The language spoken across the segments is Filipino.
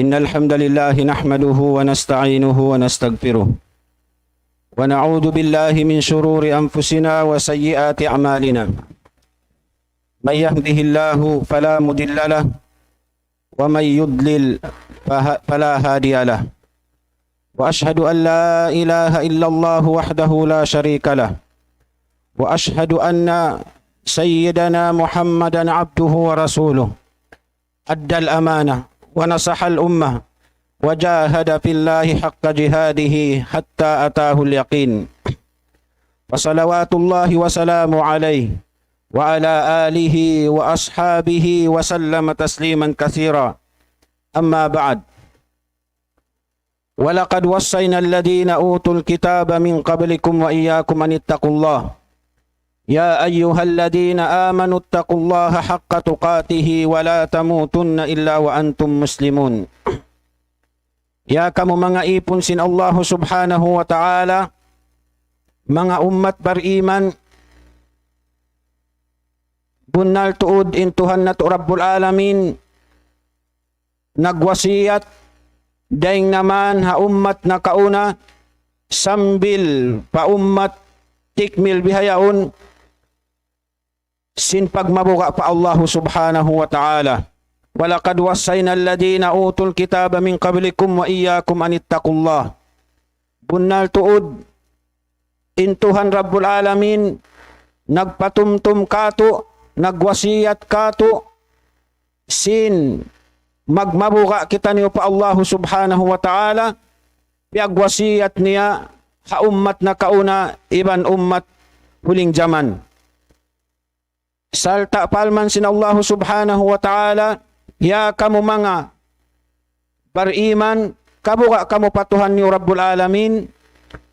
إن الحمد لله نحمده ونستعينه ونستغفره ونعوذ بالله من شرور أنفسنا وسيئات أعمالنا. من يهده الله فلا مضل له ومن يضلل فلا هادي له. وأشهد أن لا إله إلا الله وحده لا شريك له. وأشهد أن سيدنا محمدا عبده ورسوله أدى الأمانة ونصح الأمة وجاهد في الله حق جهاده حتى أتاه اليقين فصلوات الله وسلامه عليه وعلى آله وأصحابه وسلم تسليما كثيرا أما بعد ولقد وصينا الذين أوتوا الكتاب من قبلكم وإياكم أن اتقوا الله يا أيها الذين آمنوا اتقوا الله حق تقاته ولا تموتن إلا وأنتم مسلمون. Ya kamu mga ipon sin Allah subhanahu wa ta'ala, mga umat bariman, bunal tuod intuhan na to Rabbul Alamin, nagwasiyat, daing naman ha umat na kauna, sambil pa umat tikmil bihayaon, sin pagmabuka pa Allah subhanahu wa ta'ala. Walaqad wassayna alladhina utul kitaba min qablikum wa iyyakum an ittaqullah. Bunal tuod intuhan Rabbul Alamin, nagpatumtum kato, nagwasiyat kato, sin magmabuka kita niyo pa Allah subhanahu wa ta'ala, piagwasiyat niya sa ummat na kauna, iban ummat huling zaman. Salta palman sin Allah subhanahu wa ta'ala, ya kamu mga bariman, kabuka kamu patuhan niyo Rabbul Alamin,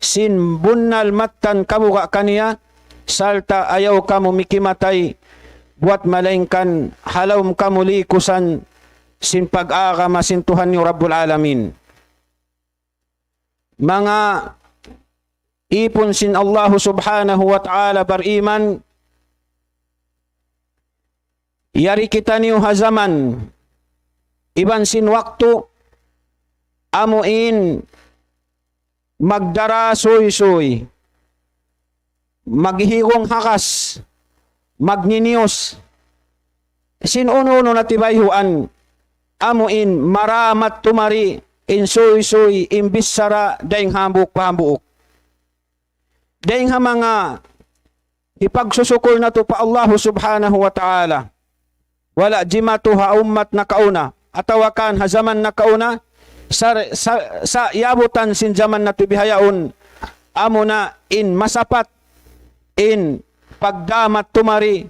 sin bunnal matan kabuka kaniya, salta ayaw kamu mikimatay, buat malaingkan, halawm kamu likusan, sin pag-agama sin Tuhan niyo Rabbul Alamin. Mga ipon sin Allah subhanahu wa ta'ala bariman, yari kita niyo hazaman, iban sin waktu, amuin, magdara soy-soy, maghihigong hakas, magninios, sin uno-uno na tibayhuan, amuin, maramat tumari, in soy-soy, imbis sara, daing hambuk pahambuok. Daing ha mga ipagsusukol na to pa Allah subhanahu wa ta'ala, wala jimatu ha ummat na kauna, atawakan ha zaman na kauna, sa yabutan sin zaman na tubihayaon, amo na in masapat, in pagdamat tumari,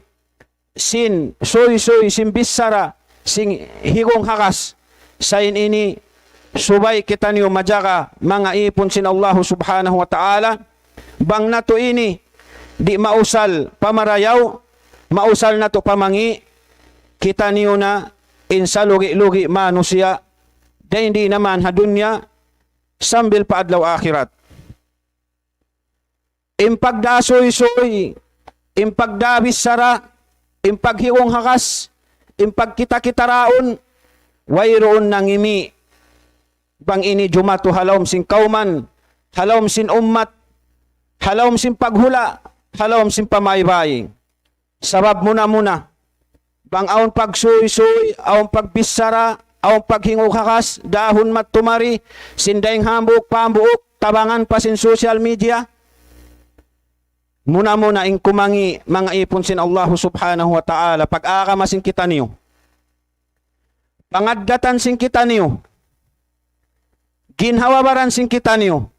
sin soy-soy, sin bisara, sin higong hakas, sa ini subay kita niyo majaka, mga ipon sin Allah subhanahu wa ta'ala, bang nato ini, di mausal pamarayaw, mausal nato pamangi, kita niyo na insa lugi-lugi manusia, dahil hindi naman ha dunya, sambil pa adlaw akhirat. Impagdasoy-soy, impagdabis sara, impaghiwong hakas, impagkita-kitaraon, wayroon nang imi, bang ini jumatu halawm sin kauman, halawm sin ummat, halawm sin paghula, halawm sin pamaybay. Sabab muna, bang aon pagsuy-suy, aon pagbisara, aon paghingog hakas, dahon mattumari, sindaing hambuk, pambuok, tabangan pa sin social media. Muna ing kumangi, mga ipon sin Allah subhanahu wa ta'ala, pag-akama sin kita niyo. Pangaddatan sin kita niyo. Ginhawabaran sin kita niyo.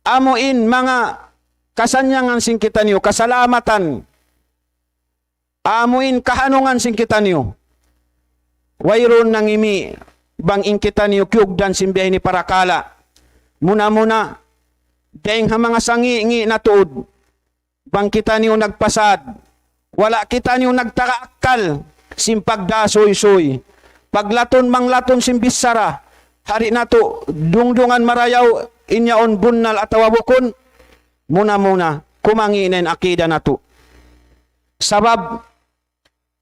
Amuin mga kasanyangan sin kita niyo, kasalamatan. Amuin kahanungan sin kita niyo. Wayron nang imi, bang in kita niyo kyugdan sin biyahe ni parakala. Muna, dahing ha mga sangi-ngi na tuod, bang kita niyo nagpasad. Wala kita niyo nagtaraakal, sin pagdasoy-soy. Paglaton manglaton sin bisara, hari na to, dungdungan marayaw, inyaon bunnal at awabukon, muna, kumanginin akida na to. Sabab,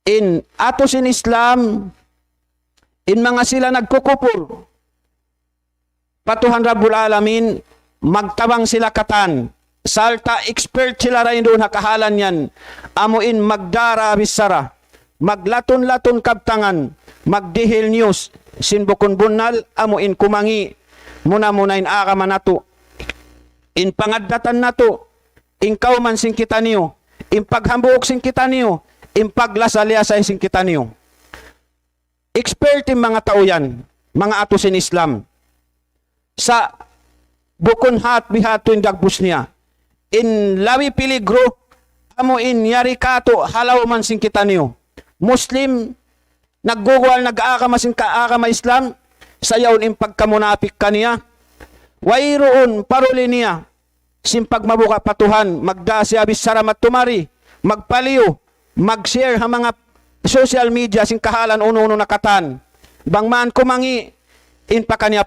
in atos in Islam, in mga sila nagkukupur, patuhan Rabbul Alamin, magtabang sila katan, salta expert sila rin doon hakahalan yan, amuin magdara bisara, maglaton-laton kabtangan, magdihil news, sinbukon bunal, amuin kumangi, muna in akama nato, in pangaddatan nato, in kauman sing kita niyo, in paghambuok sing kita niyo, in paglasalya sa sing kita niyo. expert yung mga tao yan, mga atusin Islam. Sa bukon hat bihato yung dagbus niya. In lawi piligro, amo in yari kato, halaw man sing kita niyo. Muslim, naggugwal, nag-aakama sing kaakama Islam, sayaw in pagkamunapik kaniya. Wayroon, paruli niya, simpag mabuka patuhan, magdasi abis saramat tumari, magpaliw, mag-share ha mga social media sing kahalan uno-uno nakatan. Bangman kumangi, in pakaniya.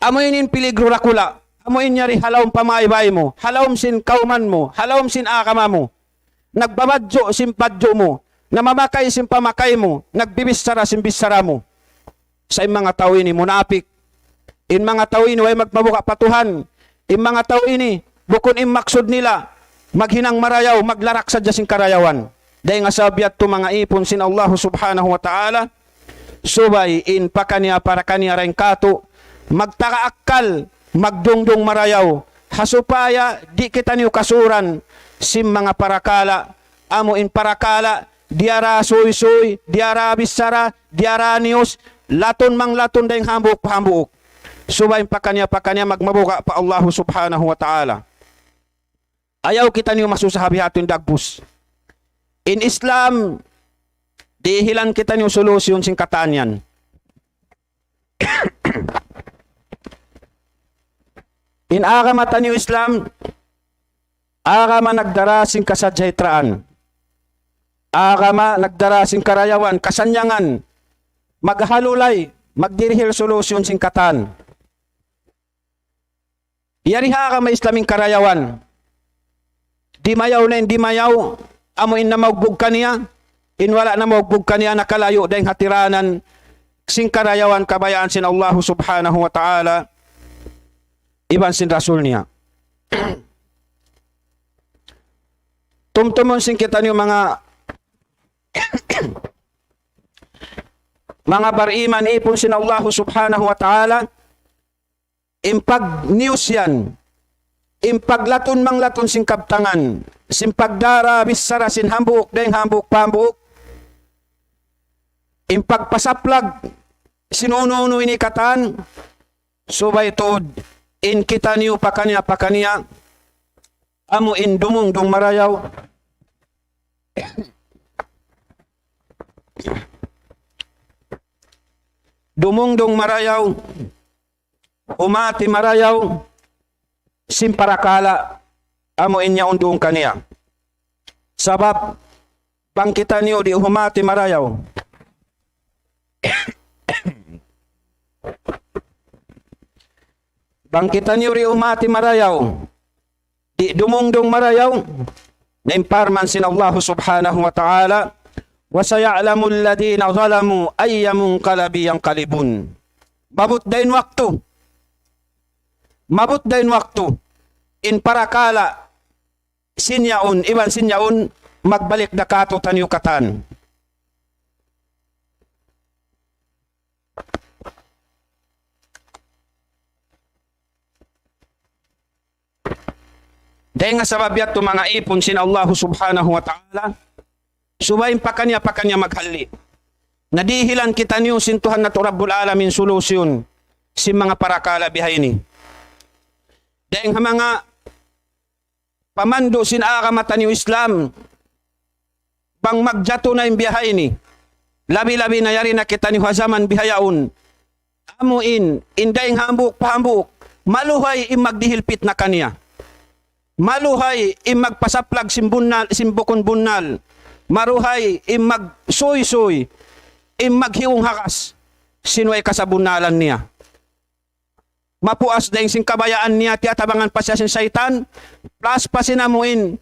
Amoy in piligro rakula, amoy nyari halawm pamaybay mo, halawm sin kauman mo, halawm sin akama mo, nagbabadyo sin badyo mo, namamakay sin pamakay mo, nagbibisara sin bisara mo. Sa mga tao ini munapik, in mga tao ini way magmabuka patuhan, in mga tao ini bukon in maksud nila, maghinang marayaw, maglarak sa sin karayawan. Dahil nga sabiat to mga ipon sin Allah subhanahu wa ta'ala, subay in pakaniya para kaniya rin kato, magtakaakal, magdungdung marayaw, hasupaya di kita niyo kasuran sim mga parakala, amo in parakala, diara suy, diara bisara, diara nius, laton mang laton dahing hambuk. Subay pakanya magmabuka pa Allah subhanahu wa ta'ala. Ayaw kita niyo masusahabi hatin dagbus. In Islam, dihilan kita niyo solusyon sing katanyan. In agamatan niyo Islam, agama nagdarasing kasadyaitraan. Agama nagdarasing karayawan, kasanyangan, maghalulay, magdirihil solusyon sing katan. Yariha agama Islaming karayawan. Di mayaw na hindi mayaw, amuin na magbug kaniya, in wala na magbug kaniya nakalayo dahil hatiranan sing karayawan kabayaan sin Allah subhanahu wa ta'ala, iban sin Rasul niya. Tumtumon sin kita niyo mga mga bariman ipon sin Allah subhanahu wa ta'ala, impag news yan, impaglaton mang laton sing kaptangan, simpagdara bisara sin hambuk dahil hambuk pambuk, impagpasaplag sinununo ini katan, subay tod in kita niyo pakanya, amo in dumungdong marayaw, dumungdong marayaw, umati marayaw, simparakala, amo in niya undong kaniya. Sabab, bangkita niyo di humati marayaw. Bangkitan niyo ri umati marayaw, di dumungdong marayaw, na imparman sin Allah subhanahu wa ta'ala, wa saya'lamu alladhina zalamu ayyamun kalabi yang kalibun. Mabut dain waktu, in parakala, iban sinyaun, magbalik na kato tanyo katan. Dahil nga sabab yato mga ipon sin Allah subhanahu wa ta'ala, subayin pakanya maghali. Nadihilan kita niyo sintuhan na to Rabbul Alamin solusyon si mga parakala bihay ni. Dahil nga mga pamando sin akamatan niyo Islam, bang magjato na yung bihay ni, labi-labi na yari na kita niyo hazaman bihayaon, amuin, indayang hambuk, maluhay imagdihilpit na kaniya. Maluhay imagpasaplag simbukon bunal. Maruhay imagsoy-soy, imaghiung hakas. Sinuay kasabunalan niya. Mapuas dahil sing kabayaan niya, tiyatabangan pa siya sin saitan, plus pa sinamuin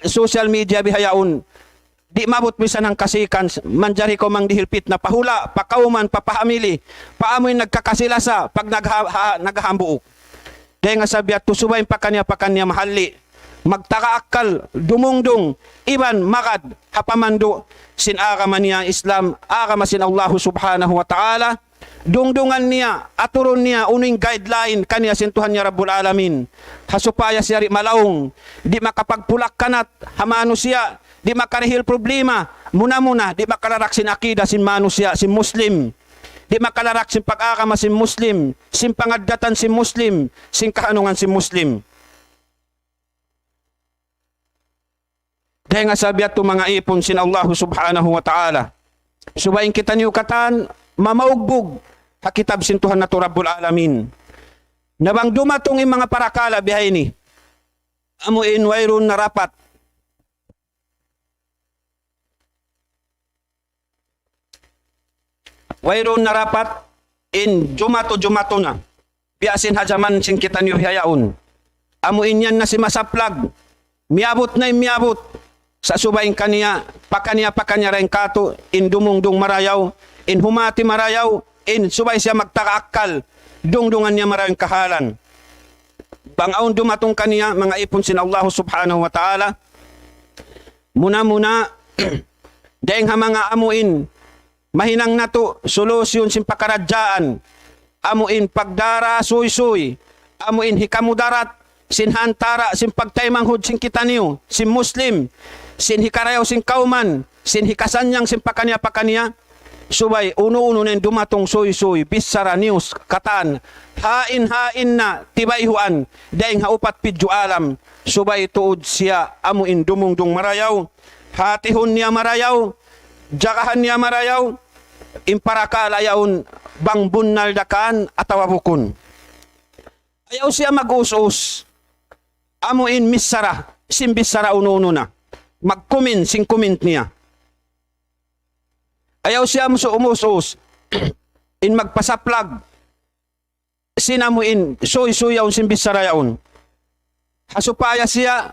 social media bihayaon. Di mabot bisa ng kasikan, manjari ko mang dihilpit na pahula, pakauman, papahamili, paamoy nagkakasilasa pag naghahambuok. Dahil nga sabi at tusubayin pa kanya mahali, magtakaakal, dumungdong, iban, makad, hapamando, sin agama niya Islam, agama sin Allah subhanahu wa ta'ala, dungdungan niya, aturon niya, uning guideline, kanya sin Tuhan niya Rabbul Alamin, hasupaya siya rin malaong, di makapagpulak kanat, hamano siya, di makarihil problema. Muna-muna, di makalarak sin akida sin manusia, sin Muslim. Di makalarak sin pag-akama sin Muslim, sin pangadatan sin Muslim, sin kahanungan sin Muslim. Dahil nga sabi ato mga ipon sin Allah subhanahu wa ta'ala. Subayin kita niyo katan, mamaugbog, hakitab sin Tuhan na to Rabbul Alamin. Nabang dumatong yung mga parakala bihay ni, amuin wayron na rapat. Wayron na rapat, in jumato na. Biasin hajaman sin kita niyo hayaon. Amuin yan na si masaplag. Miabot na yung miabot. Sa subayin kaniya, pakanya rin kato, in dumungdung marayaw, in humati marayaw, in subay siya magtakaakal, dungdungan niya maraming kahalan. Bangaon dumatong kaniya, mga ipon sin Allah subhanahu wa ta'ala, muna, dahil ha mga amuin, mahinang nato, solusyon sin pakaradyaan, amuin pagdara, suy, amuin hikamudarat, sin hantara, sin pagtaymanghod sin kita niyo, sin Muslim, sin hikarayaw sin kauman, sin hikasanyang sin pakanya, subay, uno-uno na dumatong suy, bisara news, katan, hain na, tibayhuan, daing haupat pidyo alam, subay tuod siya, amuin dumungdung marayaw, hatihon niya marayaw, jakahan niya marayaw, imparakalayaon, bang bunnal dakan, atawabukon. Ayaw siya mag-us-us, amuin misara, sin bisara uno-uno na, mag-comment, sin comment niya. Ayaw siya umusos, in magpasaplag, sinamuin, suyaw sin bisarayaon. Hasupaya siya,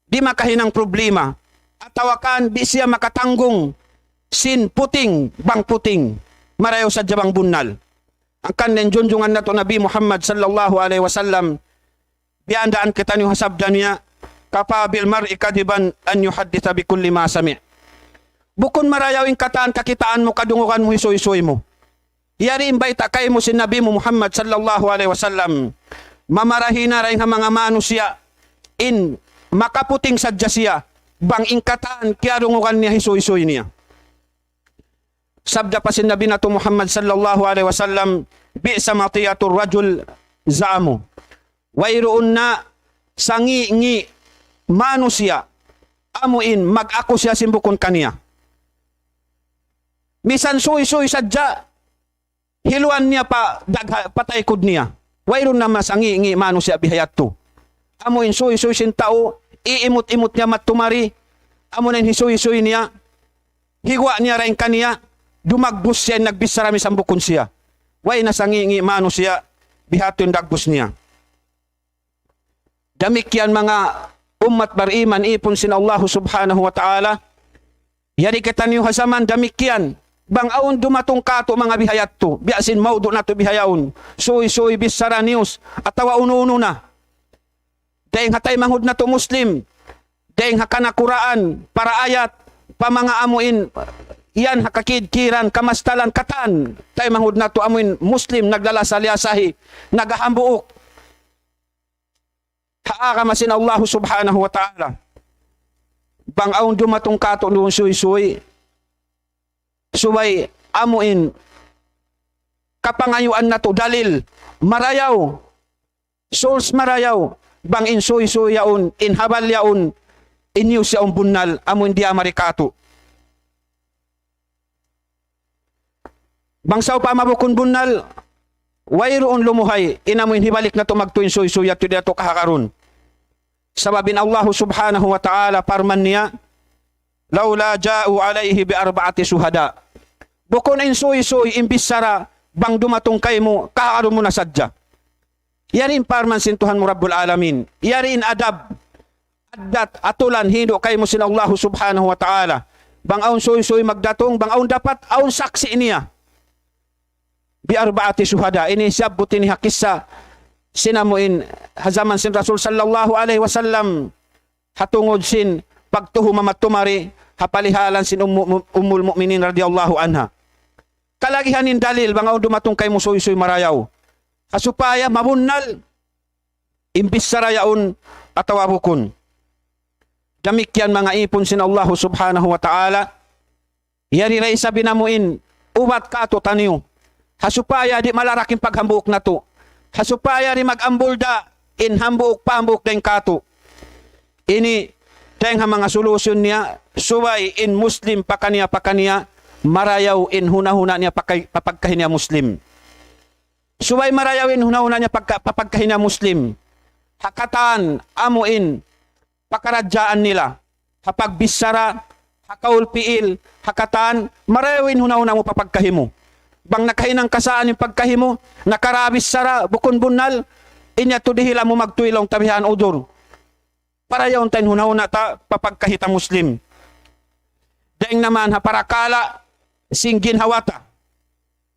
di makahinang problema, at tawakan, di siya makatanggong, sin puting, bang puting, marayaw sa jabang bunnal. Ang kanin junjungan na to Nabi Muhammad sallallahu alaihi wasallam, biandaan kita niyo hasabda niya, kapabil mar'i kadiban an yuhadditha bi kulli ma sami'. Bukon marayaw in kataan kakitaan mo kadungukan mo isoy mo. Yari imbay takay mo si Nabi Muhammad sallallahu alaihi wasallam. Mamarahina rin ang mga manusia in makaputing sadya siya bang ingkataan kaya dungukan niya isoy niya. Sabda pa si Nabi na to Muhammad sallallahu alaihi wasallam, bi'sa matiyatur rajul za'amu. Wayroon na sangi manusia amuin mag-ako siya simbukon kaniya. Misan suy sadya, hiluan niya pa, pataykod niya. Wayron na masangi manusia bihayat to. Amuin suy sin tao, iimot-imot niya matumari, amunin hisuy niya, higwa niya rin kaniya, dumagbus siya, nagbisarami sambukon siya. Way nasangi manusia, bihato yung dagbus niya. Damik yan mga umat bariman, ipon sin Allah subhanahu wa ta'ala, yari kita niyo hasaman, damik yan. Bang aon dumatong kato mga bihayat to, biasin maudo na to bihayaon, suy bisara news, atawa uno-uno na. Dahing hatay manghud na to Muslim, dahing hakanakuraan, para ayat, pa mga amuin, yan hakakidkiran, kamastalan, katan, tay manghud na to amuin Muslim, naglalasaliasahi, nagahambuok. Haakamasin Allah subhanahu wa ta'ala. Bang aon dumatong kato noon suy, subay amuin kapangayuan na to dalil marayaw source marayaw bang in yaon in habal yaon inyo siya bunnal amuin di amarikato bang saw pa mabukon bunnal wayroon lumuhay inamuin hibalik na to magtuin suy at to kahakaron sababin Allah subhanahu wa ta'ala parman niya laula ja'u alayhi bi arba'ati suhada. Bukon in suy imbisara bang dumatong kay mo kaaro mo na sadya. Yari in parman sintuhan mo Rabbul Alamin. Yari in adab adat atulan hindo kay mo sin Allah subhanahu wa ta'ala. Bang aun suy magdatong bang aun dapat aun saksi niya. Bi arba'ati suhada ini sabutin ni hakissa sinamuin hazaman sin Rasul sallallahu alaihi wasallam hatungod sin pagtuho mamatumari hapalihalan sin ummul mu'minin radhiyallahu anha. Kalagihanin dalil bang dumatong kay musoy marayaw. Kasupaya mabunnal imbis sarayaon atawabukon. Damikyan mga ipon sin Allah subhanahu wa ta'ala. Yari ray sabi namuin, ubat ka to taniyo. Hasupaya di malaraking paghambuok na to. Hasupaya di magambulda in hambuok pambuk deng kato. Ini deng ha mga solusyon niya, suway in Muslim pakaniya marayaw in hunahuna niya papagkahinya Muslim. Suway marayaw in hunahuna niya papagkahinya Muslim. Hakatan amuin pakaradyaan nila. Kapag bisara, hakaulpiil, hakatan, marawin huna-huna mo papagkahimo. Bang nakahinang kasaan yung pagkahimo, nakarabis sara, bukon bunal, inya tudihila mo magtuilong tabihan udor. Para yaon tayo huna-huna ta papagkahita Muslim. Daing naman haparakala, sing ginhawata,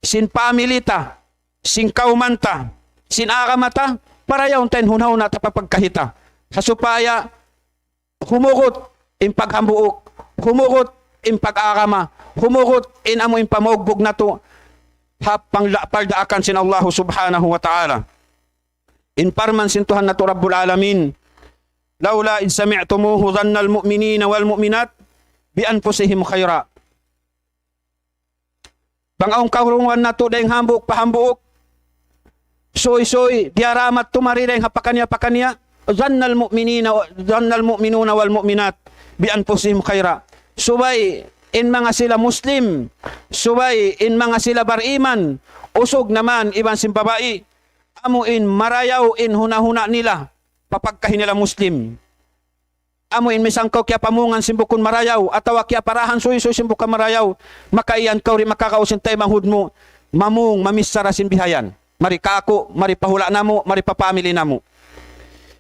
sin pamilita, sin kaumanta, sin akamata, para yaon tayo huna-huna ta papagkahita. Hasupaya, humugot in paghambuok, humugot in pag-akama, humugot in amo in pamogbog na to, paldaakan sin Allah subhanahu wa ta'ala. In parman sin Tuhan na to Rabbul Alamin, laula in sami'tumuhu dhanna al-mu'minina wal-mu'minat bi anfusihim khayra. Bangaong kahurungan na to dahing hambuk pahambuok, soy diaramat tumari dahing hapakanya, Zannal mu'minuna wal mu'minat bi anfusihim khaira. Subay in mga sila Muslim, subay in mga sila bariman, usog naman iban sim babae, amuin marayaw in hunahuna nila papagkahin nila Muslim. Amuin misangkaw kya pamungan simbukon marayaw atawa kya parahan suy simbukan marayaw, makaiyan kaw ri makakausin tay manghud mo, mamung mamisara simbihayan. Mari kako, mari pahula namo, mari papamili namo.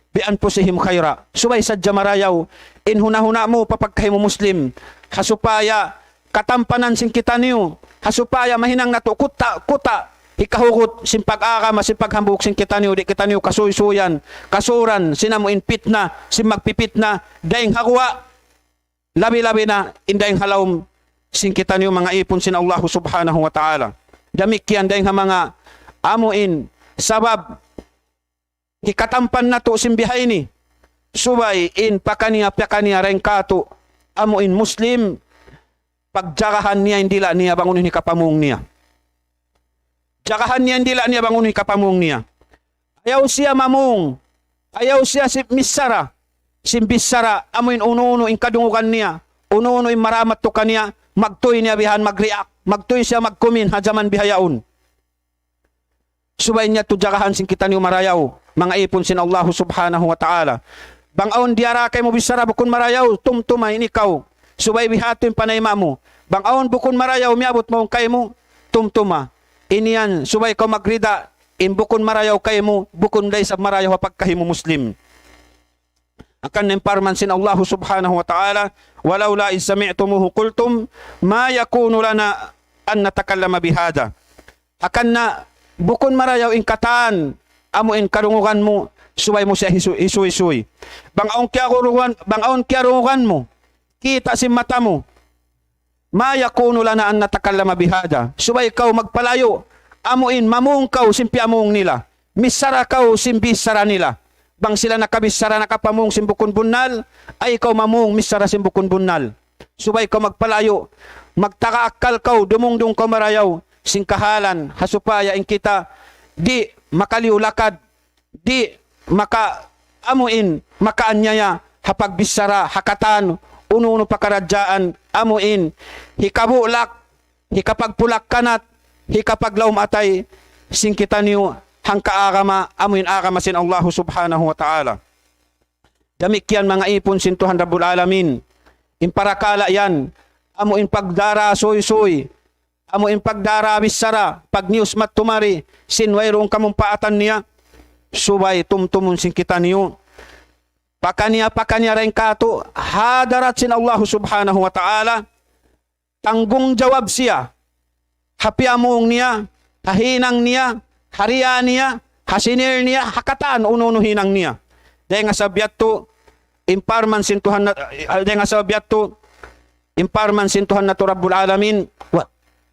Bi anfusihim khaira. Subay sadya marayaw in hunahuna mo papagkahi mo Muslim. Hasupaya katampanan sing kita niyo. Hasupaya mahinang nato kuta hikahugot sin pag-akama sin paghambuk sing kita niyo, di kita niyo kasuysuyan, kasuran sinamo in pitna, sin magpipitna daing hagwa labi-labi na indaing halawm sing kita niyo mga ipon sin Allah subhanahu wa ta'ala. Damikyan daing mga amuin sabab hikatampan na to simbihay ni subay in pakaniya rengkato amo in Muslim pagjagahan niya indila niya bangunin ni kapamung niya. Jagahan niya indila niya bangunin ni kapamung niya. Ayaw siya mamung, ayaw siya si misara, simbisara amo in uno-uno in kadungukan niya, uno-uno in maramat to kaniya, magtoy niya bihan mag-react, magtoy siya magkumin hajaman bihayaon. Subay niya to jagahan sing kita niyo marayaw, mga ipon sin Allah subhanahu wa ta'ala. Bangaon diara kay mo bisara bukon marayaw, tumtumay ikaw. Subay bihato yung panayma mo. Bangaon bukon marayaw, miabot mo kay mo, tumtuma. Iniyan, subay ko magrida, in bukon marayaw kay mo, bukon day sa marayaw hapagkahi mo Muslim. Akan nemparman sin Allah subhanahu wa ta'ala, walau la in sami'tumuhu qultum, ma yakunu lana an natakallama bihada. Akan na, bukon marayaw in kataan, amo in karungukan mo, suway mo siya isuy. Bangaon kiarungukan mo, kita si mata mo, maya kuno lana an natakallama bihada. Suway kaw magpalayo, amo in mamung kaw simpi among nila, misara kaw simbisara nila. Bang sila nakabisara nakapamung simbukon bunal, ay ikaw mamung misara simbukon bunal. Suway kaw magpalayo, magtakaakal kaw, dumungdung kaw marayaw, singkahalan, hasupaya in kita, di makaliulakad, di makaamuin, makaanyaya, hapagbisara, hakatan, uno-uno pakaradyaan, amuin, hikabulak, hikapagpulak kanat, hikapaglawm atay, sing kita niyo, hangkaagama, amuin agama sin Allah subhanahu wa ta'ala. Damikyan mga ipon sin Tuhan Rabbul Alamin, imparakala yan, amuin pagdara soy, amo in pagdarabis sara, pag news mat tumari, sinwayrong kamumpaatan niya, subay tumtumun sin kita niyo. Pakanya rin kato, hadarat sin Allah subhanahu wa ta'ala, tanggung jawab siya, hapiamong niya, hahinang niya, hariya niya, hasinir niya, hakatan, uno hinang niya. Dahil nga sabiat to, imparman sin Tuhan na to Rabbul Alamin,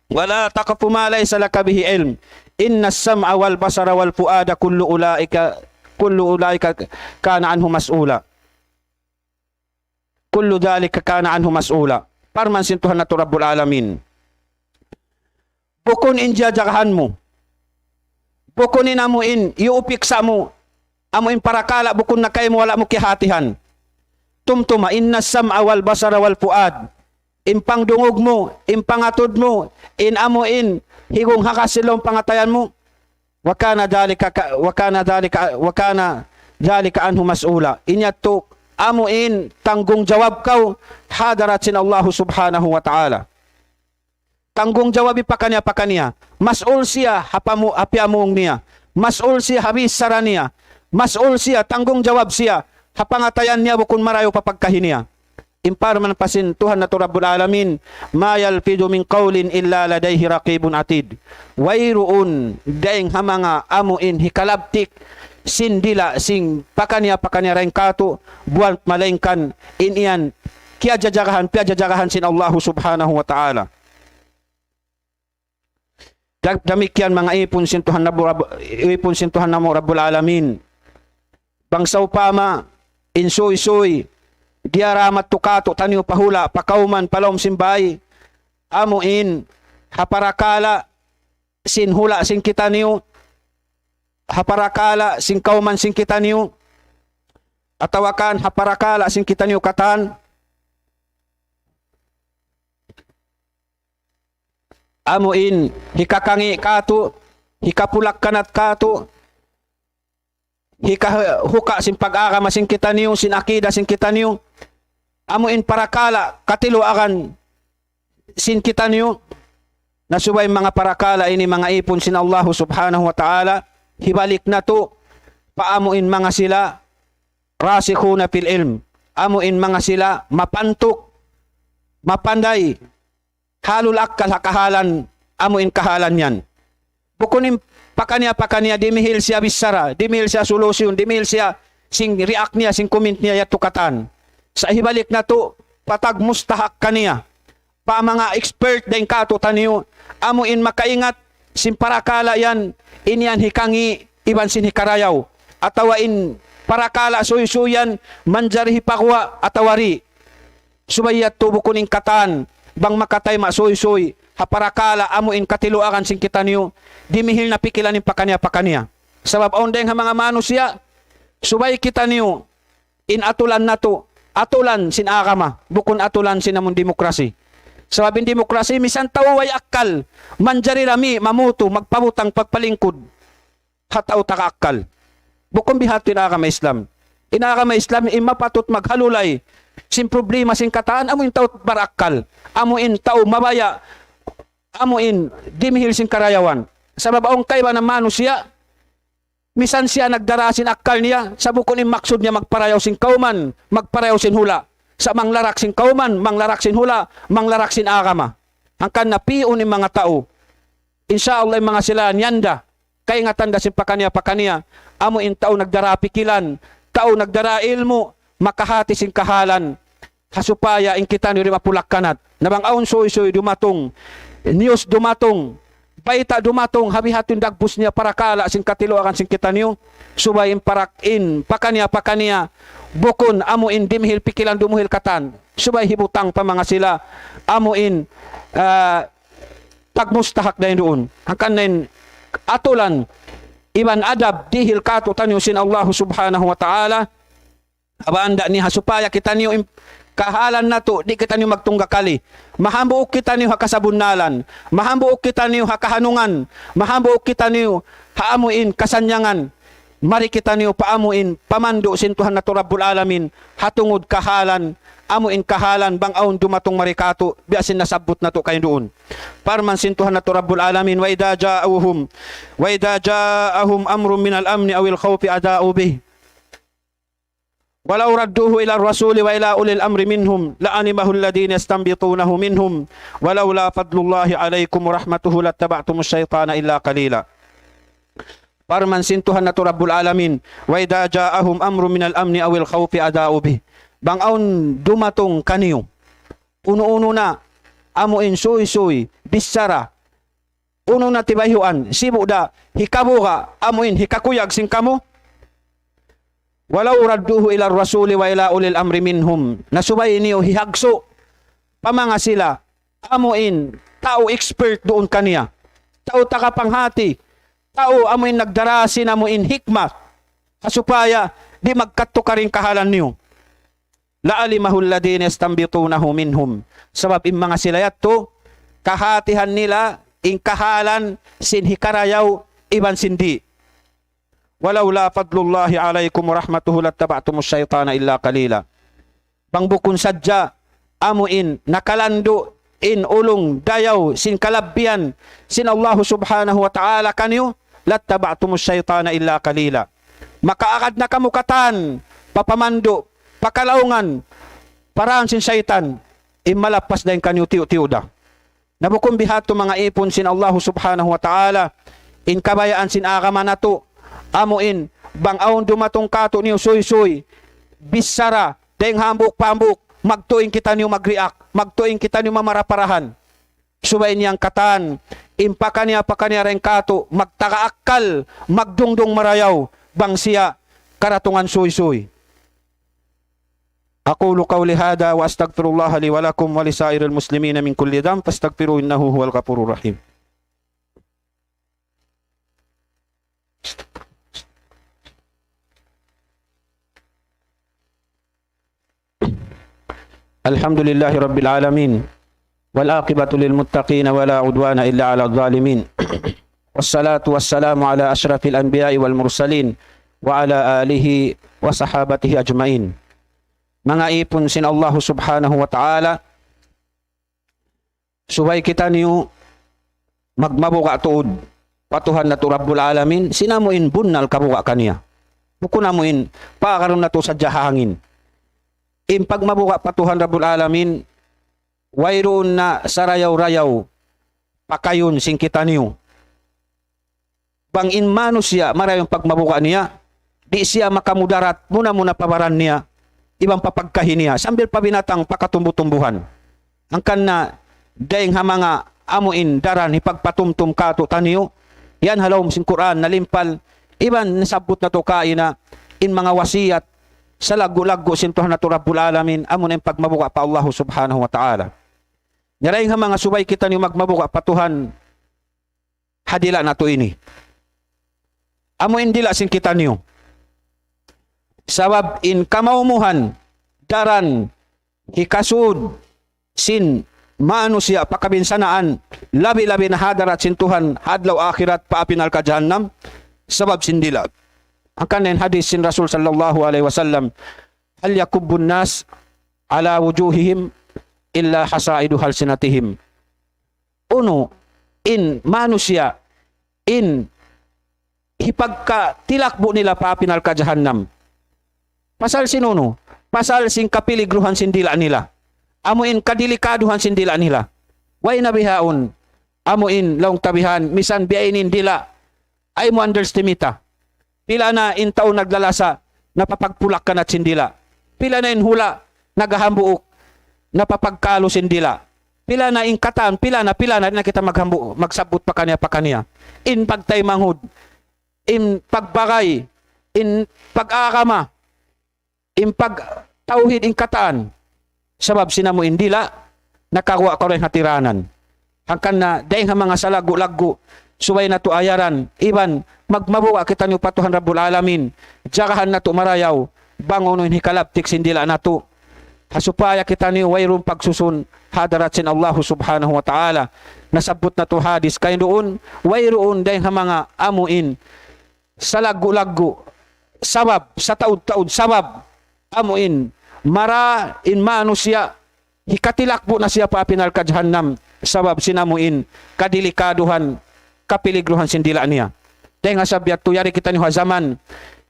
wala taqfu ma laysa laka bihi ilm inna as-sam'a wal basara wal fuada kullu ulaika kana anhu mas'ula. kullu dhalika kana anhu mas'ula. Parman sintuhan na to Rabbul Alamin. Bukun injajagahan mo. Bukunin amuin, iupiksa mo. Amuin parakala, bukun na kayo mo, wala mo kihatihan. Tumtuma, inna sam'a wal basara wal fuad. Impang dungog mo, impangatod mo, inamuin, higong hakasilong pangatayan mo. Wakana dalika anhu mas'ula. Inyato, amuin, tanggung jawab kau, hadarat sin Allah subhanahu wa ta'ala. Tanggung jawab pakanya. Mas'ul siya, hapiamong niya. Mas'ul siya, habis sara niya. Mas'ul siya, tanggung jawab siya. Hapangatayan niya, bukun marayo papagkahin niya. Imparman pasin Tuhan na to Rabbul Alamin, ma yalfidu min qawlin illa ladayhi raqibun atid. Wayruun daing hamanga amuin hikalabtik sindila sing pakanya ring kato buwan malengkan inian pia jajagahan sin Allah subhanahu wa ta'ala. Demikian mga ipon sin Tuhan na mo Rabbul Alamin. Bangsaw pama insoy diaramat tukato taniyo pahula pakauman palom simbay amuin haparakala sin hula sin kita niyo haparakala sin kauman sin kita niyo atawakan haparakala sin kita niyo katan amuin hikakangi kato hikapulak kanat kato huka sin pag-agama sin kita niyo sin akida sin kita niyo amuin parakala katilo akan sin kita niyo nasubay mga parakala ini mga ipon sin Allah subhanahu wa ta'ala hibalik na to paamuin mga sila rasikhuna fil ilm amuin mga sila mapantok mapanday halul akkal hakahalan amuin kahalan yan bukunin pakanya dimihil siya bisara, dimihil siya solusyon, dimihil siya sing react niya, sing comment niya yatukatan. Sa hibalik na to, patag mustahak kaniya. Pa mga expert din kato taniyo, amuin makaingat, sin parakala yan, inyan hikangi, iban sin hikarayaw. Atawain parakala suysuyan, manjari hipakwa, atawari. Subayat tubo kuning katan, bang makatay masuy-suy, haparakala amuin katiluakan sing kita niyo, dimihil na pikilan ng pakanya. Sabab ondeng mga manusia, subay kita niyo, inatulan na to, atulan sin agama, bukun atulan sin namon demokrasi. Sabab in demokrasi, misan tao ay akal, manjari rami, mamuto, magpabutang pagpalingkod, hataw taka-akal. Bukun bihatin agama Islam. Inagama Islam, imapatot maghalulay, sin problema sin kataan, amuin tao barakal, amuin tao mabaya, amuin dimihil sin karayawan. Sa babaong kayba ng manusia, misan siya nagdarasin akal niya, sa bukon maksud niya magparayaw sin kauman, magparayaw sin hula. Sa manglarak sin kauman, manglarak sin hula, manglarak sin agama. Angkan na piyon ng mga tao. Insyaallah mga sila nyanda, kay nga tanda sin pakanya, amuin tao nagdara pikilan, tao nagdara ilmo, makahati sin kahalan, hasupaya in kita ni mapulak kanat. Nabang aun soy dumatong, news dumatong, baita dumatong, habihatin dagbus niya parakala sin katilo akan sin kita niyo, subayin parakin, pakanya, bukon, amuin dimhil pikilan dumuhil katan, subay hibutang pa mga sila, amuin, pagmustahak na doon. Hangkan na atulan, iban adab, dihil kato tanyo sin Allah subhanahu wa ta'ala, abanda ni hasupaya kita niyo kahalan na to, di kita niyo magtunggakali. Mahambuok kita niyo hakasabunalan. Mahambuok kita niyo hakahanungan. Mahambuok kita niyo haamuin kasanyangan. Mari kita niyo paamuin pamando sin Tuhan na to Rabbul Alamin. Hatungod kahalan. Amuin kahalan bang aun dumatong marikato. Biasin nasabot na to kayo doon. Parman sin Tuhan na to Rabbul Alamin. Wa idha ja'ahum amrun minal amni awil khawfi ada'u bih. Walau radduhu ila rasuli wa ila ulil amri minhum la'animahu alladhina yastanbitunahu minhum walaula fadlullahi alaikum wa rahmatuhu lattaba'tumus syaitana illa qalila. Parman sin Tuhan na to Rabbul Alamin wa idha ja'ahum amru minal amni awil khawfi ada'u bih. Bang aun dumatong kaniyo uno na amuin suy bisara uno na tibayuan sibu da hikabuka amuin hikakuyag sing kamo Walau radduhu ila rasuli wa ila ulil amri minhum. Nasubay niyo hihagso pamanga sila amuin tao expert doon kaniya. Tao takapanghati. Tao amuin nagdarasin amuin hikmat. Hasupaya di magkatto ka rin kahalan niyo. La'alimahu alladhina yastambitunahu minhum. Sabab in mga sila yato kahatihan nila in kahalan sin hikarayaw iban sindi. Walaula fadlullahi alaikum wa rahmatuhu lattaba'tumus syaitana illa qalila. Pangbukon sadya amuin nakalando in ulong dayaw sin kalabbian sin Allah subhanahu wa ta'ala kanyo lattaba'tumus syaitana illa qalila. Makaakad na kamukatan papamando pakalaungan paraan sin syaitan imalapas dahin kanyo tiyo-tiyo. Nabukong bihato mga ipon sin Allah subhanahu wa ta'ala in kabayaan sin akamanato amuin bang aon dumatong kato niyo suy-suy bisara dahing hambuk-pambuk magtuing kita niyo mag-react magtuing kita niyo mamaraparahan subay niyang katan impakanya ren kato magtakaakal magdungdung marayaw bang siya karatungan suy-suy. Aqulu qawli hada wa astaghfirullah li wa lakum wa lisairil muslimina min kulli dhanb fastaghfiruhu innahu huwal ghafurur rahim. Alhamdulillahi rabbil alamin wal aqibatu lil muttaqin wa la udwana illa 'alal zalimin. Wassalatu wassalamu ala asyrafil anbiya'i wal mursalin wa ala alihi wa sahabatihi ajmain. Mga ipon sin Allah subhanahu wa ta'ala, subay kita niyo magmabuka tuod patuhan na to Rabbul Alamin, sinamuin bunal kabuka kaniya. Bukunamuin pakaroon na to sa jahangin. Impag mabuka patuhan Rabbul Alamin, wayroon na sarayaw-rayaw pakayon sing kita niyo. Bang in mano siya, marayong pagmabuka niya, di siya makamudarat, muna pabaran niya, ibang papagkahin niya, sambil pabinatang pakatumbu-tumbuhan. Ang kanna, dayang hamanga amuin daran, ipagpatumtum kato taniyo, yan halawm sin Quran, nalimpal, iban nasabot na to kaina, in mga wasiyat, sa lagu-lagu sintuhan na to Rabbul Alamin, amo na yung pagmabuka pa Allah subhanahu wa ta'ala. Nyarayang mga subay kita niyo magmabuka patuhan, hadila na to ini. Amo indila sin kita niyo. Sabab in kamaumuhan, daran, hikasud, sin manusia pakabinsanaan, labi-labi na hadarat sintuhan, hadlaw akhirat paapinal ka jahannam, sabab sindila. Ang kanin hadis sin Rasul sallallahu alaihi wasallam, hal yakubbun nas ala wujuhihim illa hasaidu halsinatihim. Uno, in manusia, in hipagka tilakbo nila paapinal ka jahannam. Pasal sinuno, pasal sing kapiligruhan sindila nila. Amuin kadilikaduhan sindila nila. Way nabihaon, amuin laong tabihan, misan biyainin dila, ay mo underestimita. Pila na in taon naglalasa, napapagpulak ka na sindila. Pila na in hula, nagahambuok, napapagkalo sindila. Pila na in katan, pila na kita magsabot pa kanya. In pagtay manghud, in pagbagay, in pag-akama, in pagtauhid in kataan. Sabab sinamo indila, nakakuha ka rin hatiranan. Hangkan na, dahil mga salago-lago, suway na to ayaran, iban, magmabuka kita niyo patuhan Rabbul Alamin, jagahan na to marayaw, bangonon hikalaptik sindila na to. Hasupaya kita niyo wayroong pagsusun, hadarat sin Allah subhanahu wa ta'ala, nasabot na to hadis, kayo doon, wayroon dahil mga amuin, salago-lago, sabab, sa taud-taud, sabab, amuin, mara in manusia, hikatilak po na siya paapinal ka jahannam, sabab sinamuin, kadilikaduhan, kapiligruhan sindila niya. Dahil nga sabiat to, yari kita niyo zaman,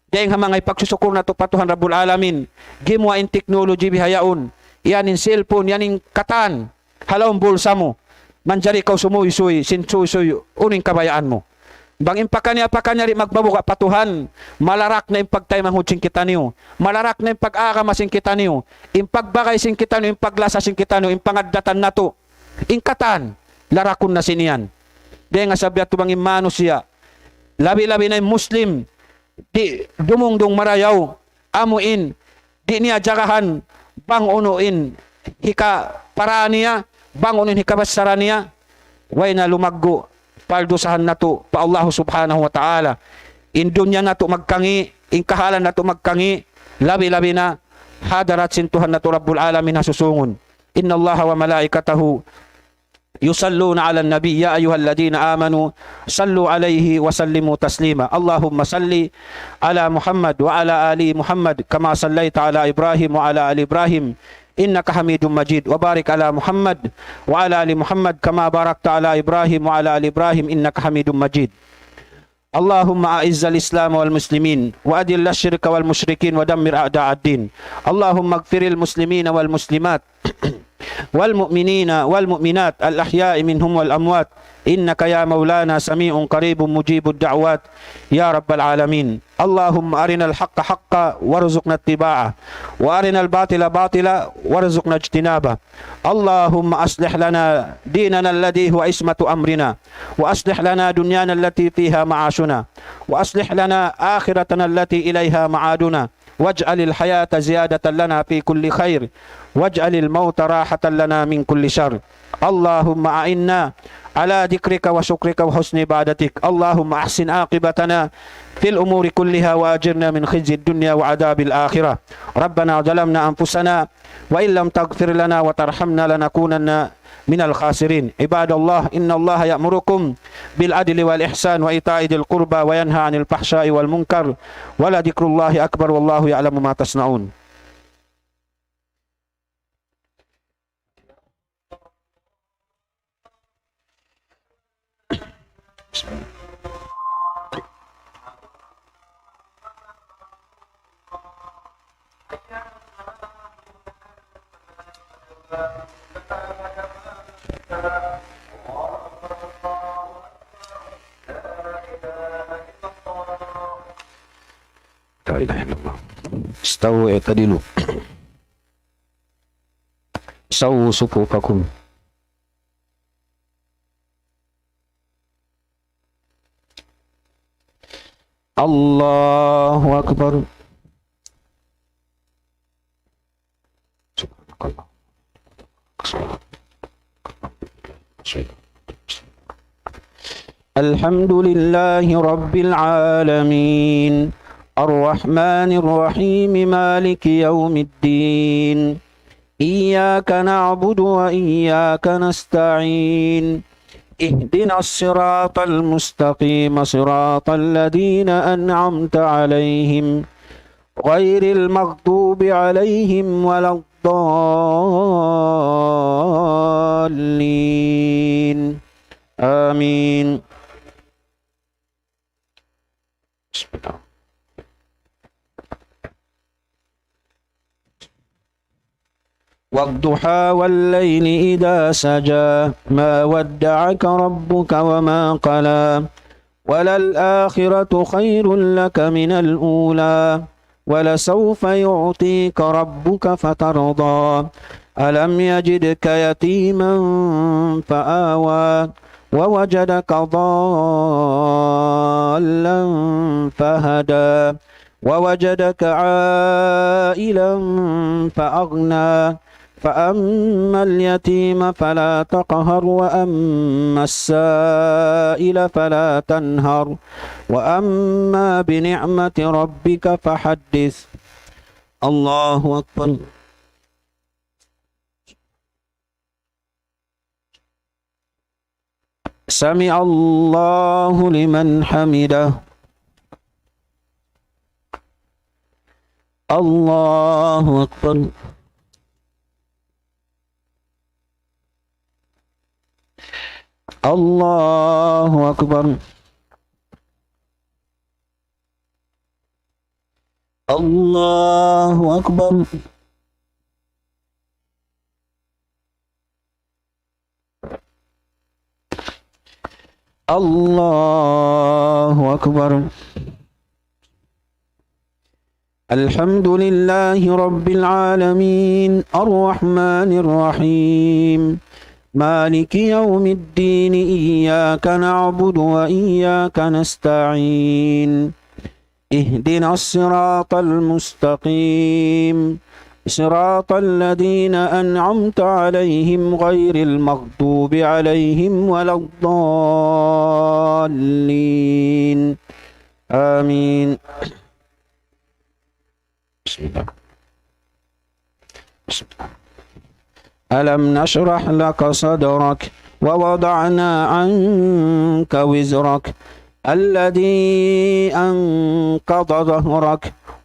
dahil nga mga ipagsusukur na to patuhan Rabbul Alamin, gimwa in technology bihayaon, yan in cellphone, yan in katan, halawang bulsa mo, manjari kaw sumuy-suy, sinsuy-suy, uning kabayaan mo. Bang impakanya rin magbabuka patuhan, malarak na impagtay manghudsin kita niyo, malarak na impag-akamasin kita niyo, impagbakay sin kita niyo, impaglasa sin kita niyo, impangadatan na to, ingkatan, larakon na siniyan. Dahil nga sabiat to bang imano siya, labi-labi na yung Muslim, di dumungdong marayaw, amuin, di niya jagahan, bang unuin, hika paraniya, bang unuin hika basaraniya, way na lumaggo, paldusahan na to, pa Allah subhanahu wa ta'ala. In dunya na to magkangi, in kahalan na to magkangi, labi-labi na, hadarat sintuhan na to Rabbul Alamin hasusungon. Inna Allah wa malaikatahu يصلون على النبي يا أيها الذين آمنوا صلوا عليه وسلموا تسليما اللهم صل على محمد وعلى آل محمد كما صليت على إبراهيم وعلى آل إبراهيم إنك حميد مجيد وبارك على محمد وعلى آل محمد كما باركت على إبراهيم وعلى آل إبراهيم إنك حميد مجيد اللهم أعز الإسلام والمسلمين وأذل الشرك والمشركين ودمر أعداء الدين اللهم اغفر المسلمين والمسلمات والمؤمنين والمؤمنات الأحياء منهم والأموات إنك يا مولانا سميع قريب مجيب الدعوات يا رب العالمين اللهم أرنا الحق حقا وارزقنا اتباعه وأرنا الباطل باطلا وارزقنا اجتنابه اللهم أصلح لنا ديننا الذي هو عصمة أمرنا وأصلح لنا دنيانا التي فيها معاشنا وأصلح لنا آخرتنا التي إليها معادنا واجعل الحياة زيادة لنا في كل خير واجعل الموت راحة لنا من كل شر اللهم أعنا على ذكرك وشكرك وحسن عبادتك اللهم أحسن عاقبتنا في الأمور كلها وأجرنا من خزي الدنيا وعذاب الآخرة ربنا ظلمنا أنفسنا وإن لم تغفر لنا وترحمنا لنكونن من الخاسرين عباد الله إن الله يأمركم بالعدل والإحسان وإيتاء ذي القربى وينهى عن الفحشاء والمنكر ولذكر الله أكبر والله يعلم ما تصنعون لا إله إلا الله استووا اعتدلوا سووا صفوفكم الله أكبر الحمد لله رب العالمين الرحمن الرحيم مالك يوم الدين إياك نعبد وإياك نستعين اهدنا الصراط المستقيم صراط الذين أنعمت عليهم غير المغضوب عليهم ولا الضالين آمين بسم الله والضحى والليل إذا سجى ما ودعك ربك وما قلى وللآخرة خير لك من الأولى ولسوف يعطيك ربك فترضى ألم يجدك يتيما فآوى ووجدك ضالا فهدى ووجدك عائلا فأغنى فأما اليتيم فلا تقهر وأما السائل فلا تنهر وأما بنعمة ربك فحدث الله أكبر سمع الله لمن حمده الله أكبر الله أكبر الله أكبر الله أكبر الحمد لله رب العالمين الرحمن الرحيم مالك يوم الدين إياك نعبد وإياك نستعين اهدنا الصراط المستقيم صراط الذين أنعمت عليهم غير المغضوب عليهم ولا الضالين آمين. بسم الله. ألم نشرح لك صدرك ووضعنا عنك وزرك الذي أنقض ظهرك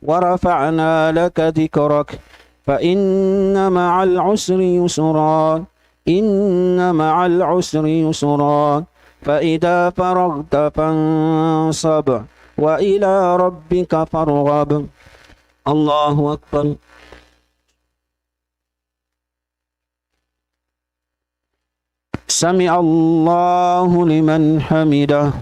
ورفعنا لك ذكرك فإن مع العسر يسرا إن مع العسر يسرا فإذا فرغت فانصب وإلى ربك فارغب. الله أكبر. سمع الله لمن حمده.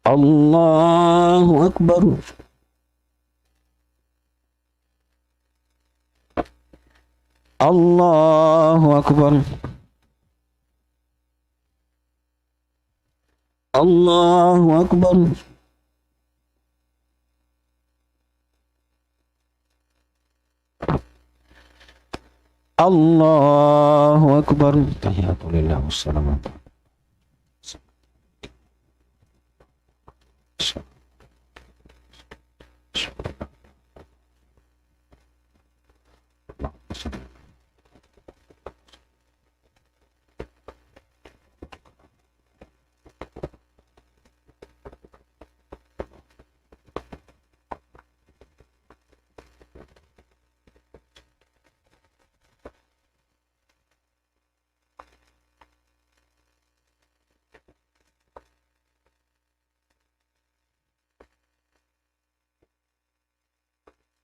الله أكبر. الله أكبر. الله أكبر. الله أكبر. تحيات لله والسلامات.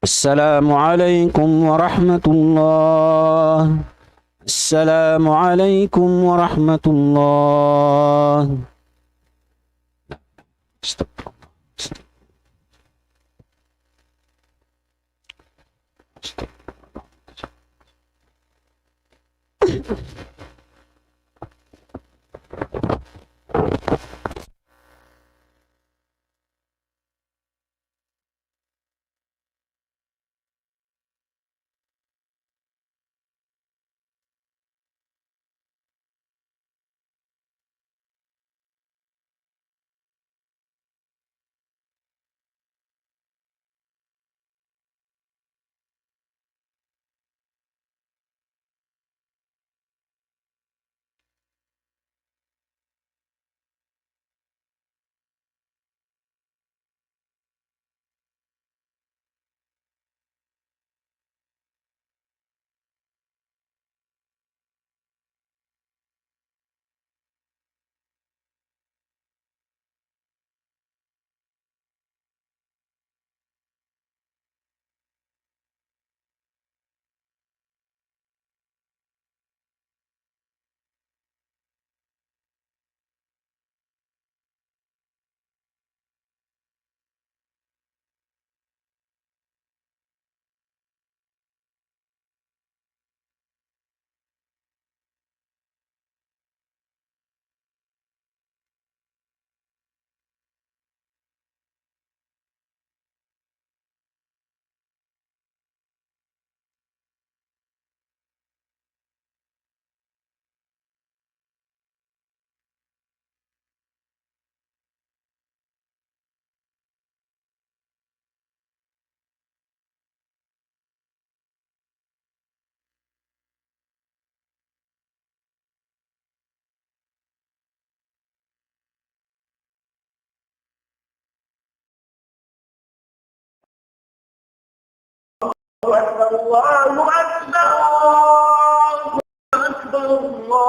السلام عليكم ورحمة الله. السلام عليكم ورحمة الله. استغفر الله. أكبر الله أكبر الله أكبر الله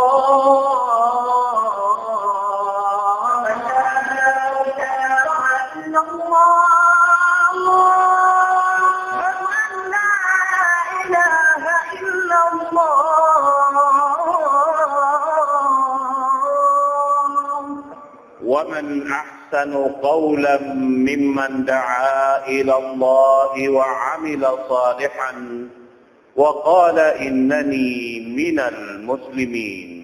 أشهد أن لا إله إلا الله أن لا إله إلا الله. ومن أحسن قولا ممن دعا إلى الله وعمل صالحا وقال إنني من المسلمين.